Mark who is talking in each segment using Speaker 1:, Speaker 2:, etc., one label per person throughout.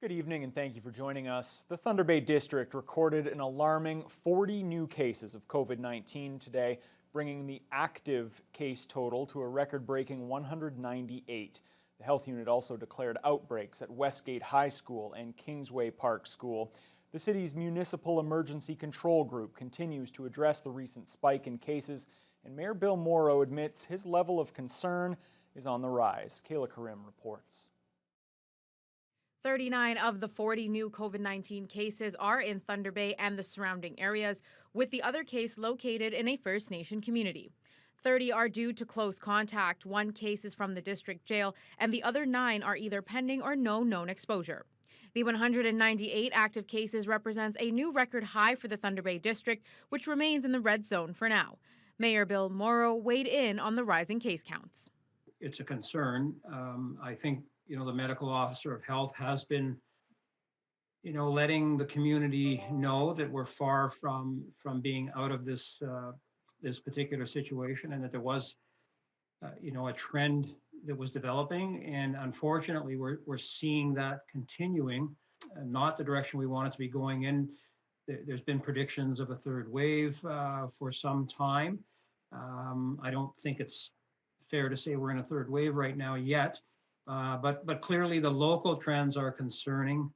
Speaker 1: Good evening and thank you for joining us. The Thunder Bay District recorded an alarming 40 new cases of COVID-19 today, bringing the active case total to a record-breaking 198. The health unit also declared outbreaks at Westgate High School and Kingsway Park School. The city's municipal emergency control group continues to address the recent spike in cases, and Mayor Bill Morrow admits his level of concern is on the rise. Kayla Karim reports.
Speaker 2: 39 of the 40 new COVID-19 cases are in Thunder Bay and the surrounding areas, with the other case located in a First Nation community. 30 are due to close contact, 1 case is from the district jail, and the other 9 are either pending or no known exposure. The 198 active cases represents a new record high for the Thunder Bay District, which remains in the red zone for now. Mayor Bill Morrow weighed in on the rising case counts.
Speaker 3: It's a concern. I think the medical officer of health has been, letting the community know that we're far from being out of this particular situation, and that there was, a trend that was developing, and unfortunately, we're seeing that continuing, not the direction we want it to be going in. There's been predictions of a third wave for some time. I don't think it's fair to say we're in a third wave right now yet. But clearly the local trends are concerning.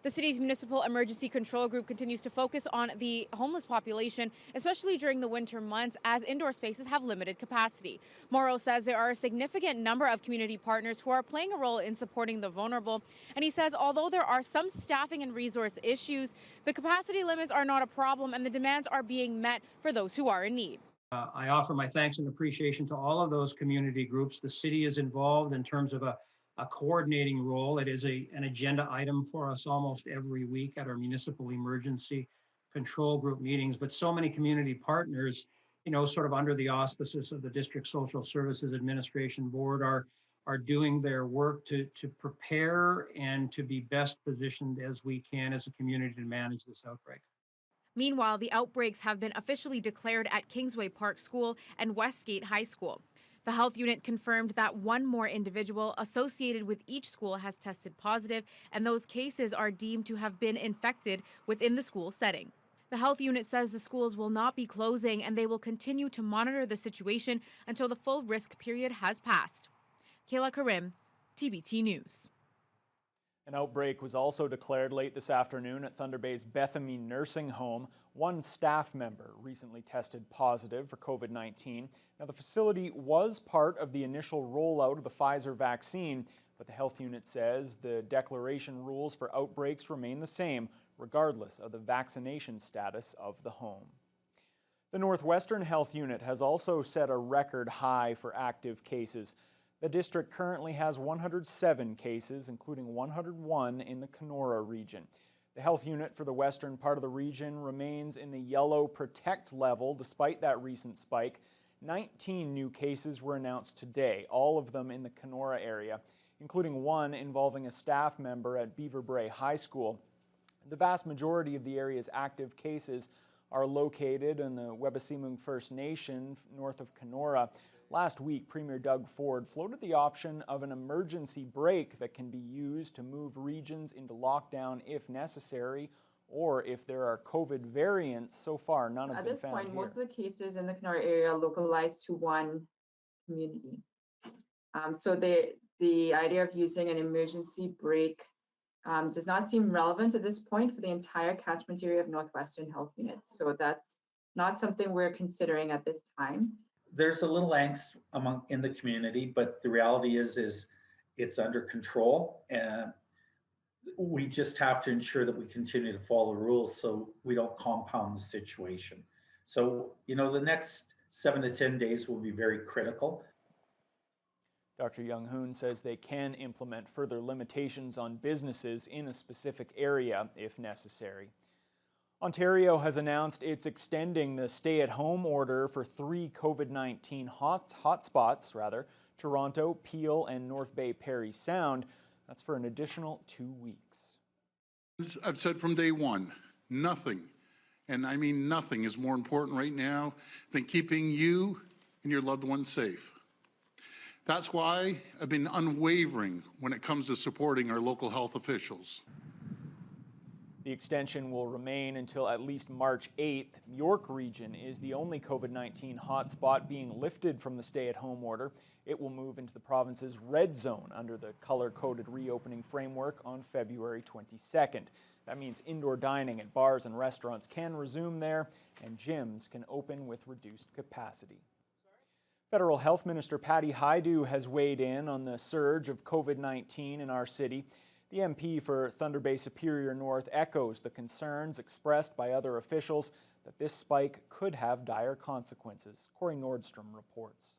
Speaker 2: The city's municipal emergency control group continues to focus on the homeless population, especially during the winter months, as indoor spaces have limited capacity. Morrow says there are a significant number of community partners who are playing a role in supporting the vulnerable. And he says although there are some staffing and resource issues, the capacity limits are not a problem and the demands are being met for those who are in need.
Speaker 3: I offer my thanks and appreciation to all of those community groups. The city is involved in terms of a coordinating role. It is an agenda item for us almost every week at our municipal emergency control group meetings. But so many community partners, sort of under the auspices of the District Social Services Administration Board are doing their work to prepare and to be best positioned as we can as a community to manage this outbreak.
Speaker 2: Meanwhile, the outbreaks have been officially declared at Kingsway Park School and Westgate High School. The health unit confirmed that 1 more individual associated with each school has tested positive, and those cases are deemed to have been infected within the school setting. The health unit says the schools will not be closing and they will continue to monitor the situation until the full risk period has passed. Kayla Karim, TBT News.
Speaker 1: An outbreak was also declared late this afternoon at Thunder Bay's Bethany Nursing Home. 1 staff member recently tested positive for COVID-19. Now, the facility was part of the initial rollout of the Pfizer vaccine, but the health unit says the declaration rules for outbreaks remain the same, regardless of the vaccination status of the home. The Northwestern Health Unit has also set a record high for active cases. The district currently has 107 cases, including 101 in the Kenora region. The health unit for the western part of the region remains in the yellow protect level despite that recent spike. 19 new cases were announced today, all of them in the Kenora area, including 1 involving a staff member at Beaver Brae High School. The vast majority of the area's active cases are located in the Webesimung First Nation north of Kenora. Last week, Premier Doug Ford floated the option of an emergency brake that can be used to move regions into lockdown if necessary, or if there are COVID variants. So far, none have been found here.
Speaker 4: At this point, most of the cases in the Kenora area are localized to 1 community. So the idea of using an emergency brake does not seem relevant at this point for the entire catchment area of Northwestern Health Unit. So that's not something we're considering at this time.
Speaker 5: There's a little angst in the community, but the reality is it's under control, and we just have to ensure that we continue to follow rules so we don't compound the situation. So, the next 7 to 10 days will be very critical.
Speaker 1: Dr. Young-Hoon says they can implement further limitations on businesses in a specific area if necessary. Ontario has announced it's extending the stay-at-home order for 3 COVID-19 hotspots, Toronto, Peel, and North Bay Parry Sound. That's for an additional 2 weeks.
Speaker 6: I've said from day one, nothing, and I mean nothing, is more important right now than keeping you and your loved ones safe. That's why I've been unwavering when it comes to supporting our local health officials.
Speaker 1: The extension will remain until at least March 8th. York Region is the only COVID-19 hotspot being lifted from the stay-at-home order. It will move into the province's red zone under the color-coded reopening framework on February 22nd. That means indoor dining at bars and restaurants can resume there, and gyms can open with reduced capacity. Federal Health Minister Patty Hajdu has weighed in on the surge of COVID-19 in our city. The MP for Thunder Bay Superior North echoes the concerns expressed by other officials that this spike could have dire consequences. Corey Nordstrom reports.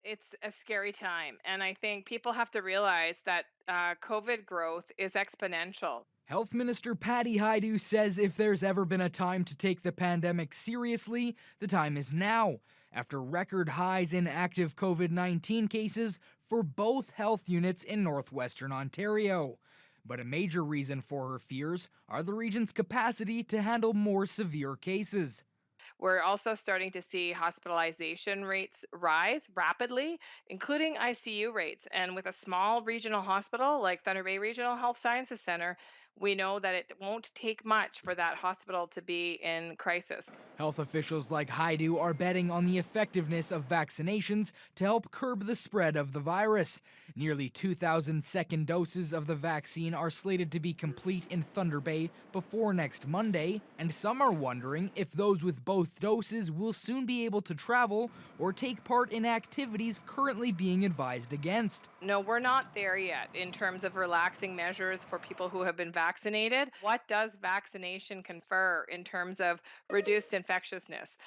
Speaker 7: It's a scary time, and I think people have to realize that COVID growth is exponential.
Speaker 8: Health Minister Patty Hajdu says if there's ever been a time to take the pandemic seriously, the time is now, after record highs in active COVID-19 cases for both health units in northwestern Ontario. But a major reason for her fears are the region's capacity to handle more severe cases.
Speaker 7: We're also starting to see hospitalization rates rise rapidly, including ICU rates. And with a small regional hospital like Thunder Bay Regional Health Sciences Center, we know that it won't take much for that hospital to be in crisis.
Speaker 8: Health officials like Hajdu are betting on the effectiveness of vaccinations to help curb the spread of the virus. Nearly 2,000 second doses of the vaccine are slated to be complete in Thunder Bay before next Monday, and some are wondering if those with both doses will soon be able to travel or take part in activities currently being advised against.
Speaker 7: No, we're not there yet in terms of relaxing measures for people who have been vaccinated. What does vaccination confer in terms of reduced infectiousness?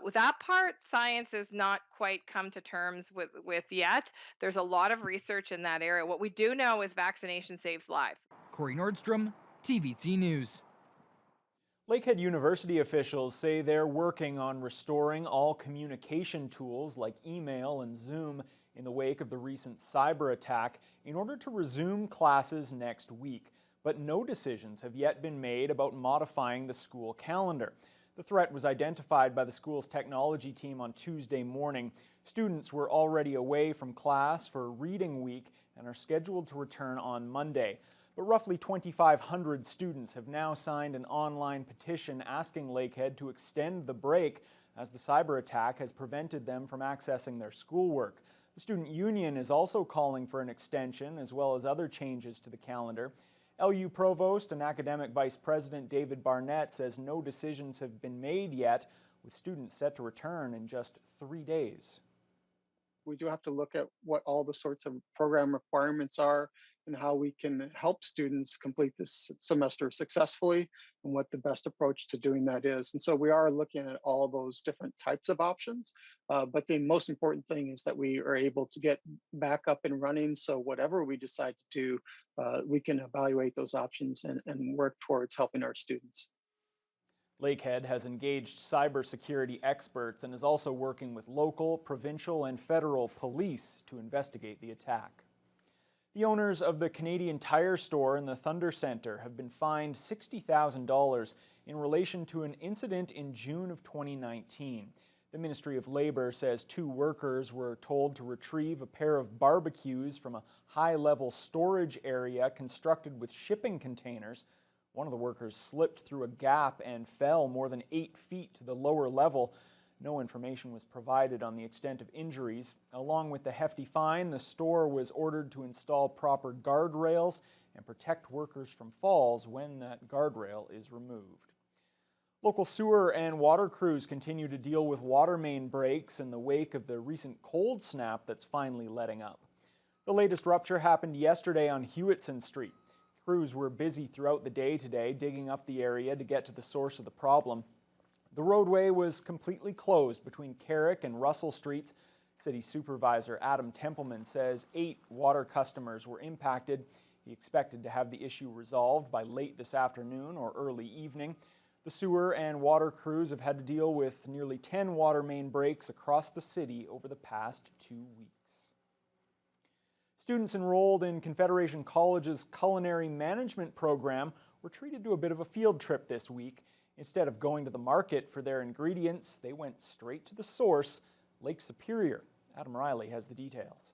Speaker 7: With that part, science has not quite come to terms with yet. There's a lot of research in that area. What we do know is vaccination saves lives.
Speaker 8: Corey Nordstrom, TBT News.
Speaker 1: Lakehead University officials say they're working on restoring all communication tools like email and Zoom in the wake of the recent cyber attack in order to resume classes next week. But no decisions have yet been made about modifying the school calendar. The threat was identified by the school's technology team on Tuesday morning. Students were already away from class for reading week and are scheduled to return on Monday. But roughly 2,500 students have now signed an online petition asking Lakehead to extend the break as the cyber attack has prevented them from accessing their schoolwork. The student union is also calling for an extension as well as other changes to the calendar. LU Provost and Academic Vice President David Barnett says no decisions have been made yet, with students set to return in just 3 days.
Speaker 9: We do have to look at what all the sorts of program requirements are and how we can help students complete this semester successfully and what the best approach to doing that is. And so we are looking at all those different types of options. But the most important thing is that we are able to get back up and running. So whatever we decide to do, we can evaluate those options and work towards helping our students.
Speaker 1: Lakehead has engaged cybersecurity experts and is also working with local, provincial, and federal police to investigate the attack. The owners of the Canadian Tire store in the Thunder Centre have been fined $60,000 in relation to an incident in June of 2019. The Ministry of Labour says 2 workers were told to retrieve a pair of barbecues from a high-level storage area constructed with shipping containers. One of the workers slipped through a gap and fell more than 8 feet to the lower level. No information was provided on the extent of injuries. Along with the hefty fine, the store was ordered to install proper guardrails and protect workers from falls when that guardrail is removed. Local sewer and water crews continue to deal with water main breaks in the wake of the recent cold snap that's finally letting up. The latest rupture happened yesterday on Hewitson Street. Crews were busy throughout the day today, digging up the area to get to the source of the problem. The roadway was completely closed between Carrick and Russell Streets. City Supervisor Adam Templeman says 8 water customers were impacted. He expected to have the issue resolved by late this afternoon or early evening. The sewer and water crews have had to deal with nearly 10 water main breaks across the city over the past 2 weeks. Students enrolled in Confederation College's culinary management program were treated to a bit of a field trip this week. Instead of going to the market for their ingredients, they went straight to the source, Lake Superior. Adam Riley has the details.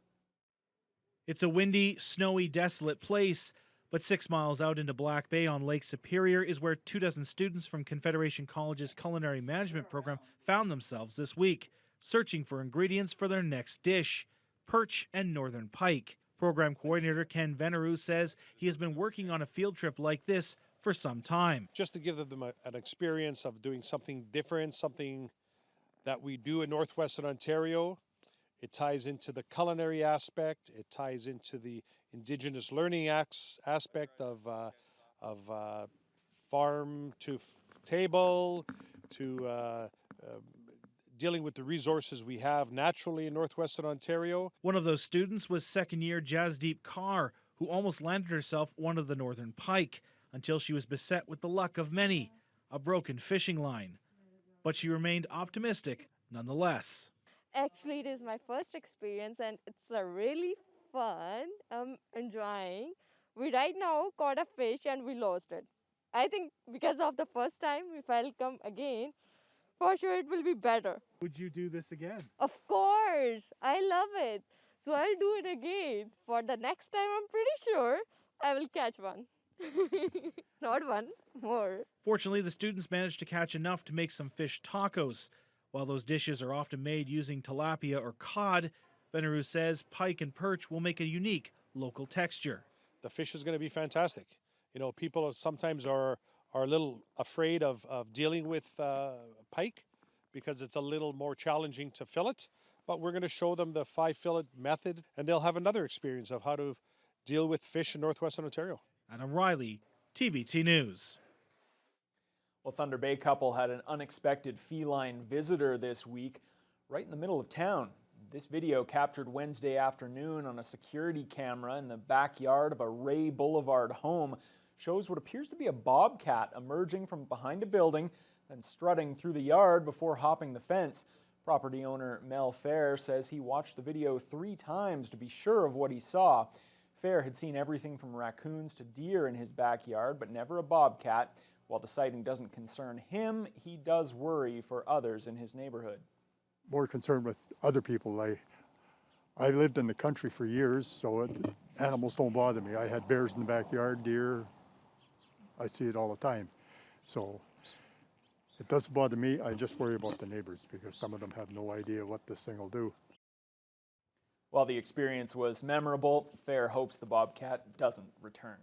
Speaker 10: It's a windy, snowy, desolate place, but 6 miles out into Black Bay on Lake Superior is where 24 students from Confederation College's culinary management program found themselves this week, searching for ingredients for their next dish, perch and northern pike. Program coordinator Ken Veneru says he has been working on a field trip like this for some time.
Speaker 11: Just to give them an experience of doing something different, something that we do in Northwestern Ontario. It ties into the culinary aspect. It ties into the Indigenous learning aspect of farm to table, to dealing with the resources we have naturally in Northwestern Ontario.
Speaker 10: One of those students was second-year Jasdeep Kaur, who almost landed herself one of the northern pike until she was beset with the luck of many, a broken fishing line. But she remained optimistic nonetheless.
Speaker 12: Actually, it is my first experience and it's a really fun. I'm enjoying. We right now caught a fish and we lost it. I think because of the first time, if I'll come again, for sure it will be better.
Speaker 10: Would you do this again?
Speaker 12: Of course, I love it. So I'll do it again. For the next time, I'm pretty sure I will catch one. Not one, more.
Speaker 10: Fortunately, the students managed to catch enough to make some fish tacos. While those dishes are often made using tilapia or cod, Veneru says pike and perch will make a unique local texture.
Speaker 11: The fish is going to be fantastic. You know, people sometimes are a little afraid of dealing with pike because it's a little more challenging to fillet, but we're going to show them the 5-fillet method and they'll have another experience of how to deal with fish in Northwestern Ontario.
Speaker 10: Adam Riley, TBT News.
Speaker 1: Well, Thunder Bay couple had an unexpected feline visitor this week, right in the middle of town. This video captured Wednesday afternoon on a security camera in the backyard of a Ray Boulevard home shows what appears to be a bobcat emerging from behind a building, then strutting through the yard before hopping the fence. Property owner Mel Fair says he watched the video 3 times to be sure of what he saw. Fair had seen everything from raccoons to deer in his backyard, but never a bobcat. While the sighting doesn't concern him, he does worry for others in his neighborhood.
Speaker 13: More concerned with other people. I lived in the country for years, so animals don't bother me. I had bears in the backyard, deer. I see it all the time. So it doesn't bother me. I just worry about the neighbors because some of them have no idea what this thing will do.
Speaker 1: While the experience was memorable, Fair hopes the bobcat doesn't return.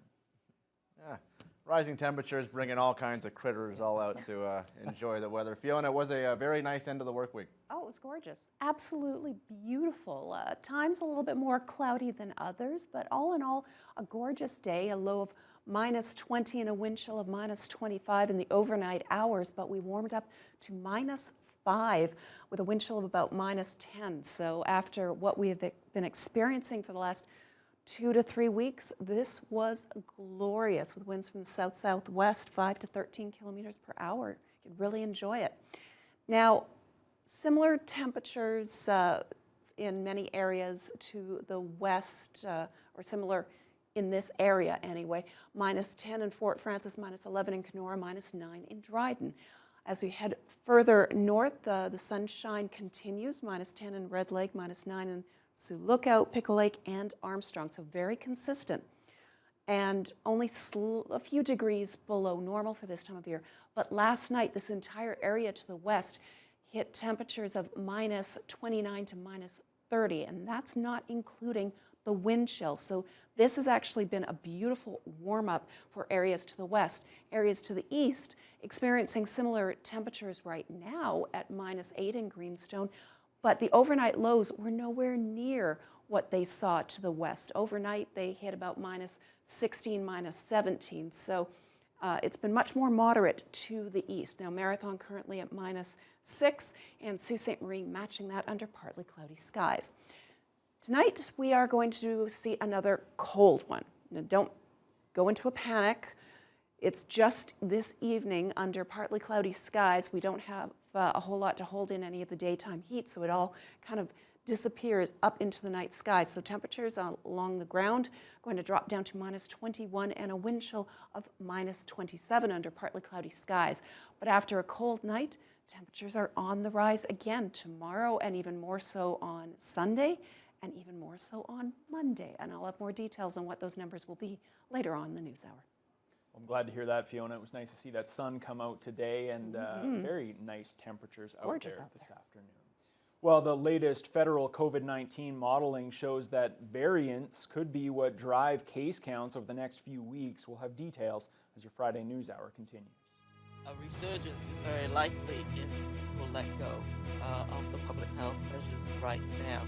Speaker 14: Yeah. Rising temperatures bringing all kinds of critters all out to enjoy the weather. Fiona, it was a very nice end of the work week.
Speaker 15: Oh, it was gorgeous. Absolutely beautiful. Times a little bit more cloudy than others, but all in all, a gorgeous day. A low of -20 and a wind chill of -25 in the overnight hours, but we warmed up to -5 with a wind chill of about -10. So after what we have been experiencing for the last 2 to 3 weeks, this was glorious with winds from the south-southwest, 5 to 13 kilometers per hour. You could really enjoy it. Now, similar temperatures in many areas to the west, or similar in this area anyway, -10 in Fort Frances, -11 in Kenora, -9 in Dryden. As we head further north, the sunshine continues, -10 in Red Lake, -9 in Sioux Lookout, Pickle Lake, and Armstrong, so very consistent. And only a few degrees below normal for this time of year. But last night, this entire area to the west hit temperatures of -29 to -30, and that's not including the wind chill. So this has actually been a beautiful warm-up for areas to the west. Areas to the east experiencing similar temperatures right now at -8 in Greenstone, but the overnight lows were nowhere near what they saw to the west. Overnight, they hit about -16, -17. So it's been much more moderate to the east. Now, Marathon currently at -6, and Sault Ste. Marie matching that under partly cloudy skies. Tonight, we are going to see another cold one. Now, don't go into a panic. It's just this evening under partly cloudy skies. We don't have a whole lot to hold in any of the daytime heat, so it all kind of disappears up into the night sky. So temperatures along the ground going to drop down to -21 and a wind chill of -27 under partly cloudy skies. But after a cold night, temperatures are on the rise again tomorrow and even more so on Sunday. and even more so on Monday. And I'll have more details on what those numbers will be later on in the news hour.
Speaker 1: I'm glad to hear that, Fiona. It was nice to see that sun come out today and very nice temperatures out
Speaker 15: Gorgeous
Speaker 1: there
Speaker 15: out
Speaker 1: this afternoon. Well, the latest federal COVID-19 modeling shows that variants could be what drive case counts over the next few weeks. We'll have details as your Friday News Hour continues.
Speaker 16: A resurgence is very likely if people let go of the public health measures right now.